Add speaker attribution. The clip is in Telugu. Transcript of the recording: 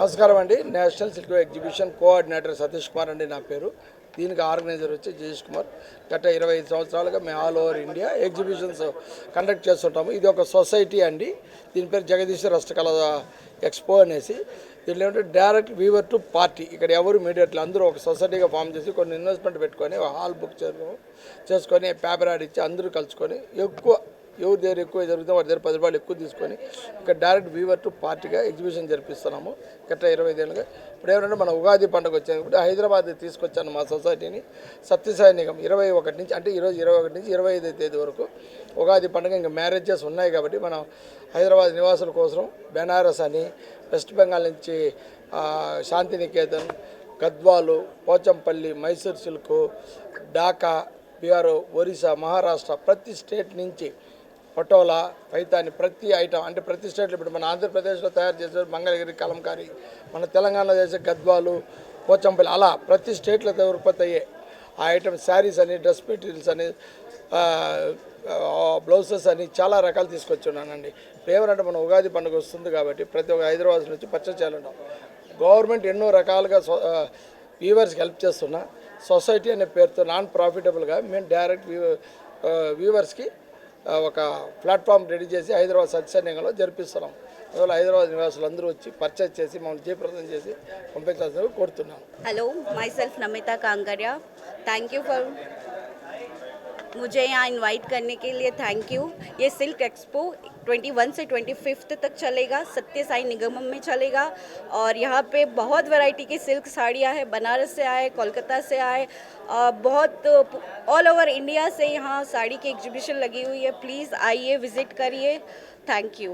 Speaker 1: నమస్కారం అండి. National silk exhibition coordinator Satish Kumar అండి నా పేరు. దీనికి ఆర్గనైజర్ వచ్చి జయేష్ కుమార్. గత 25 సంవత్సరాలుగా మేము all over India exhibitions conduct చేస్తుంటాము. ఇది ఒక సొసైటీ అండి. దీని పేరు జగదీశ్వర్ హస్తకళ ఎక్స్పో అనేసి. దీంట్లో ఏమంటే డైరెక్ట్ వీవర్ టు పార్టీ. ఇక్కడ ఎవరు మీడియట్లు అందరూ ఒక సొసైటీగా ఫామ్ చేసి కొన్ని ఇన్వెస్ట్మెంట్ పెట్టుకొని హాల్ బుక్ చేసుకొని పేపర్ యాడ్ ఇచ్చి అందరూ కలుసుకొని ఎవరి దగ్గర ఎక్కువ జరుగుతుందో వారి దగ్గర 10 రూపాయలు ఎక్కువ తీసుకొని ఇక్కడ డైరెక్ట్ వీవర్ టు పార్టీగా ఎగ్జిబిషన్ జరిపిస్తున్నాము గత 25 ఏళ్ళుగా. ఇప్పుడు ఏమంటే మన ఉగాది పండుగ వచ్చింది కాబట్టి హైదరాబాద్ తీసుకొచ్చాను మా సొసైటీని. సత్యసాయి నిగం 21 నుంచి అంటే ఈరోజు 21 నుంచి 25 తేదీ వరకు ఉగాది పండుగ. ఇంకా మ్యారేజెస్ ఉన్నాయి కాబట్టి మనం హైదరాబాద్ నివాసుల కోసం బెనారస్ అని, వెస్ట్ బెంగాల్ నుంచి శాంతినికేతన్, గద్వాలు, పోచంపల్లి, మైసూర్ సిల్క్, ఢాకా, బీహార్, ఒరిస్సా, మహారాష్ట్ర ప్రతి స్టేట్ నుంచి పటోలా, పైతాని ప్రతి ఐటమ్ అంటే ప్రతి స్టేట్లో ఇప్పుడు మన ఆంధ్రప్రదేశ్లో తయారు చేసే మంగళగిరి, కలంకారీ, మన తెలంగాణలో చేసే గద్వాలు, పోచంపల్లి అలా ప్రతి స్టేట్లో ఉత్పత్తి అయ్యే ఆ ఐటమ్ శారీస్ అని, డ్రెస్ మెటీరియల్స్ అని, బ్లౌజెస్ అని చాలా రకాలు తీసుకొచ్చున్నానండి. ఏమనంటే మన ఉగాది పండుగ వస్తుంది కాబట్టి ప్రతి ఒక్క హైదరాబాద్ నుంచి పర్చేస్ చేయాలంటాం. గవర్నమెంట్ ఎన్నో రకాలుగా వీవర్స్కి హెల్ప్ చేస్తున్నా సొసైటీ అనే పేరుతో నాన్ ప్రాఫిటబుల్గా మేము డైరెక్ట్ వీవర్స్కి ఒక ప్లాట్ఫామ్ రెడీ చేసి హైదరాబాద్ సత్యసాయినగర్లో జరిపిస్తున్నాం. అందువల్ల హైదరాబాద్ నివాసులు అందరూ వచ్చి పర్చేజ్ చేసి మమ్మల్ని జయప్రదం చేసి పంపించాల్సిందిగా కోరుతున్నాం.
Speaker 2: Hello myself Namita Kankaria. Thank you for मुझे यहाँ इनवाइट करने के लिए. Thank you. ये सिल्क एक्सपो 21 से 25 तक चलेगा. सत्य साई निगमम में चलेगा और यहाँ पे बहुत वैरायटी की सिल्क साड़ियाँ हैं. बनारस से आए, कोलकाता से आए, बहुत ऑल ओवर इंडिया से यहाँ साड़ी की एग्जीबिशन लगी हुई है. प्लीज़ आइए, विज़िट करिए. Thank you.